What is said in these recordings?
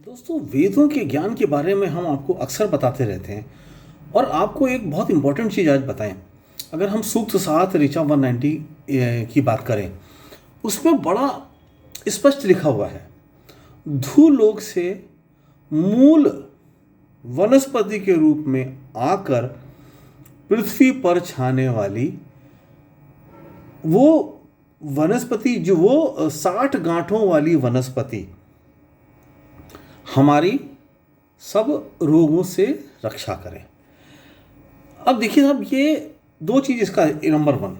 दोस्तों, वेदों के ज्ञान के बारे में हम आपको अक्सर बताते रहते हैं और आपको एक बहुत इंपॉर्टेंट चीज़ आज बताएं। अगर हम सूक्त 7 ऋचा 190 की बात करें, उसमें बड़ा स्पष्ट लिखा हुआ है, धूलोक से मूल वनस्पति के रूप में आकर पृथ्वी पर छाने वाली वो वनस्पति, जो वो 60 गांठों वाली वनस्पति हमारी सब रोगों से रक्षा करें। अब देखिए साहब, ये दो चीज़ इसका नंबर वन,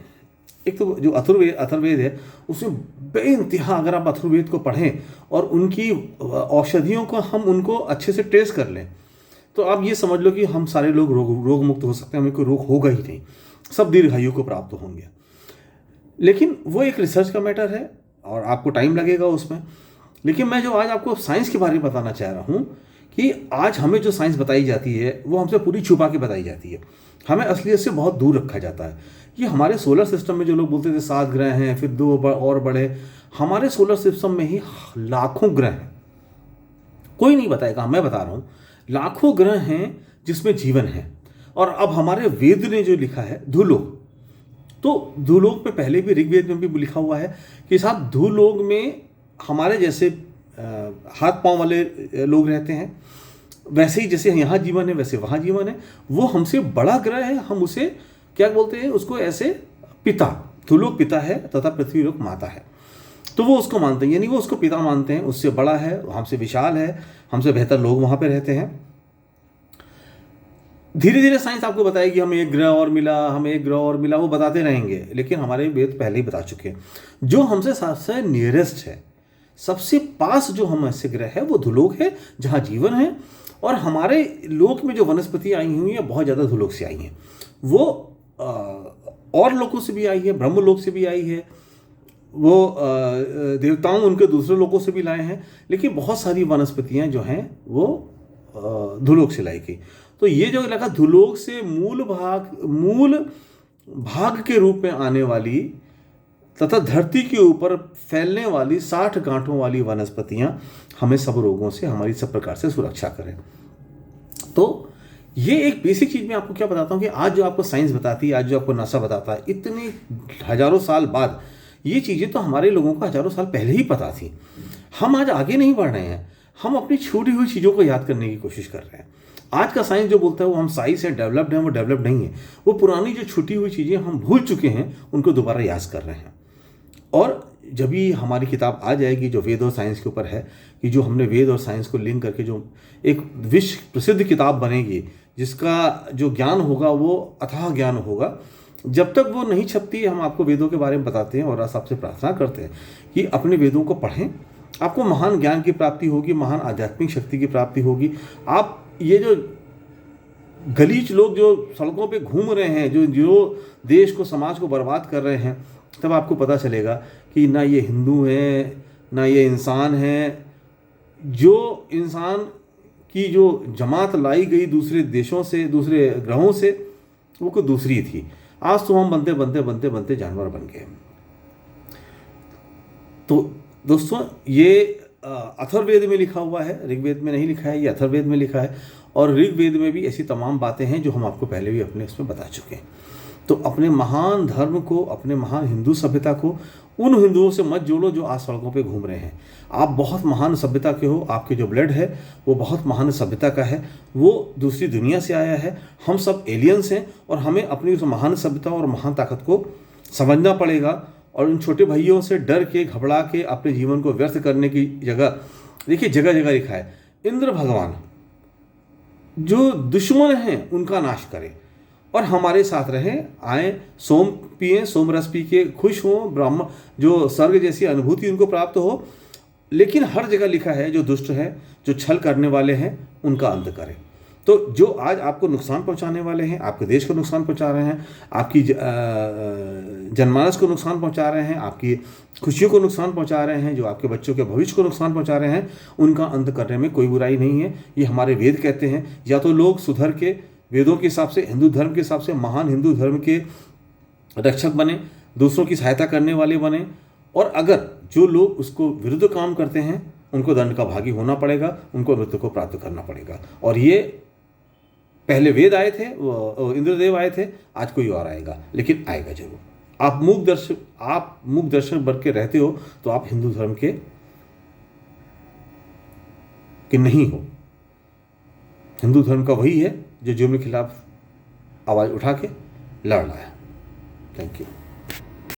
एक तो जो अथर्ववेद है उसमें बेइंतहा, अगर आप अथर्ववेद को पढ़ें और उनकी औषधियों को हम उनको अच्छे से ट्रेस कर लें तो आप ये समझ लो कि हम सारे लोग रोग मुक्त हो सकते हैं, हमें कोई रोग होगा ही नहीं, सब दीर्घायु को प्राप्त होंगे। लेकिन वो एक रिसर्च का मैटर है और आपको टाइम लगेगा उसमें। लेकिन मैं जो आज आपको साइंस के बारे में बताना चाह रहा हूँ कि आज हमें जो साइंस बताई जाती है वो हमसे पूरी छुपा के बताई जाती है, हमें असलियत से बहुत दूर रखा जाता है। ये हमारे सोलर सिस्टम में जो लोग बोलते थे 7 ग्रह हैं, फिर 2 और बड़े, हमारे सोलर सिस्टम में ही लाखों ग्रह हैं। कोई नहीं बताएगा, मैं बता रहा हूँ, लाखों ग्रह हैं जिसमें जीवन है। और अब हमारे वेद ने जो लिखा है धूलोक, तो धूलोक में पहले भी ऋग्वेद में भी लिखा हुआ है कि साहब धूलोक में हमारे जैसे हाथ पांव वाले लोग रहते हैं, वैसे ही जैसे यहाँ जीवन है वैसे वहाँ जीवन है। वो हमसे बड़ा ग्रह है, हम उसे क्या बोलते हैं, उसको ऐसे पिता, धूलोक पिता है तथा पृथ्वी लोक माता है, तो वो उसको मानते हैं, यानी वो उसको पिता मानते हैं, उससे बड़ा है, हमसे विशाल है, हमसे बेहतर लोग वहाँ पे रहते हैं। धीरे धीरे साइंस आपको बताएगी हमें एक ग्रह और मिला, हमें एक ग्रह और मिला, वो बताते रहेंगे, लेकिन हमारे वेद पहले ही बता चुके हैं। जो हमसे सबसे नियरेस्ट है, सबसे पास जो हमसे ग्रह है वो धूलोक है, जहाँ जीवन है। और हमारे लोक में जो वनस्पति आई हुई है बहुत ज़्यादा धूलोक से आई हैं, वो और लोकों से भी आई है, ब्रह्मलोक से भी आई है, वो देवताओं उनके दूसरे लोकों से भी लाए हैं, लेकिन बहुत सारी वनस्पतियाँ जो हैं वो धूलोक से लाई गई। तो ये जो लगा धूलोक से मूल भाग के रूप में आने वाली तथा धरती के ऊपर फैलने वाली 60 गांठों वाली वनस्पतियां हमें सब रोगों से, हमारी सब प्रकार से सुरक्षा करें। तो ये एक बेसिक चीज़ मैं आपको क्या बताता हूँ कि आज जो आपको साइंस बताती है, आज जो आपको नासा बताता है, इतने हजारों साल बाद ये चीज़ें तो हमारे लोगों को हजारों साल पहले ही पता थी। हम आज आगे नहीं बढ़ रहे हैं, हम अपनी छूटी हुई चीज़ों को याद करने की कोशिश कर रहे हैं। आज का साइंस जो बोलता है वो हम साइंस है, डेवलप्ड है, वो डेवलप्ड नहीं है। वो पुरानी जो छूटी हुई चीज़ें हम भूल चुके हैं उनको दोबारा याद कर रहे हैं। और जब भी हमारी किताब आ जाएगी जो वेद और साइंस के ऊपर है, कि जो हमने वेद और साइंस को लिंक करके जो एक विश्व प्रसिद्ध किताब बनेगी, जिसका जो ज्ञान होगा वो अथाह ज्ञान होगा, जब तक वो नहीं छपती हम आपको वेदों के बारे में बताते हैं और आपसे प्रार्थना करते हैं कि अपने वेदों को पढ़ें, आपको महान ज्ञान की प्राप्ति होगी, महान आध्यात्मिक शक्ति की प्राप्ति होगी। आप ये जो गलीच लोग जो सड़कों पे घूम रहे हैं, जो देश को, समाज को बर्बाद कर रहे हैं, तब आपको पता चलेगा कि ना ये हिंदू हैं ना ये इंसान हैं। जो इंसान की जो जमात लाई गई दूसरे देशों से, दूसरे ग्रहों से, वो कोई दूसरी थी। आज तो हम बनते बनते बनते बनते जानवर बन गए। तो दोस्तों, ये अथर्ववेद में लिखा हुआ है, ऋग्वेद में नहीं लिखा है, ये अथर्ववेद में लिखा है। और ऋग्वेद में भी ऐसी तमाम बातें हैं जो हम आपको पहले भी अपने इसमें बता चुके हैं। तो अपने महान धर्म को, अपने महान हिंदू सभ्यता को उन हिंदुओं से मत जोड़ो जो आज सड़कों पे घूम रहे हैं। आप बहुत महान सभ्यता के हो, आपके जो ब्लड है वो बहुत महान सभ्यता का है, वो दूसरी दुनिया से आया है। हम सब एलियंस हैं और हमें अपनी उस महान सभ्यता और महान ताकत को समझना पड़ेगा। और उन छोटे भाइयों से डर के, घबरा के अपने जीवन को व्यर्थ करने की जगह, देखिए जगह जगह लिखा है, इंद्र भगवान जो दुश्मन हैं उनका नाश करें और हमारे साथ रहें, आए, सोम पिए, सोम रस पी के खुश हों, ब्रह्म जो स्वर्ग जैसी अनुभूति उनको प्राप्त हो। लेकिन हर जगह लिखा है जो दुष्ट है, जो छल करने वाले हैं, उनका अंत करें। तो जो आज आपको नुकसान पहुंचाने वाले हैं, आपके देश को नुकसान पहुंचा रहे हैं, आपकी जनमानस को नुकसान पहुंचा रहे हैं, आपकी खुशियों को नुकसान पहुंचा रहे हैं, जो आपके बच्चों के भविष्य को नुकसान पहुंचा रहे हैं, उनका अंत करने में कोई बुराई नहीं है। ये हमारे वेद कहते हैं। या तो लोग सुधर के वेदों के हिसाब से, हिंदू धर्म के हिसाब से महान हिंदू धर्म के रक्षक बने, दूसरों की सहायता करने वाले बने, और अगर जो लोग उसको विरुद्ध काम करते हैं उनको दंड का भागी होना पड़ेगा, उनको मृत्यु को प्राप्त करना पड़ेगा। और ये पहले वेद आए थे, वो इंद्रदेव आए थे, आज कोई और आएगा, लेकिन आएगा जरूर। आप मूक दर्शन बन के रहते हो तो आप हिंदू धर्म के नहीं हो। हिंदू धर्म का वही है जो जुर्म के खिलाफ आवाज उठा के लड़ रहा है। Thank you.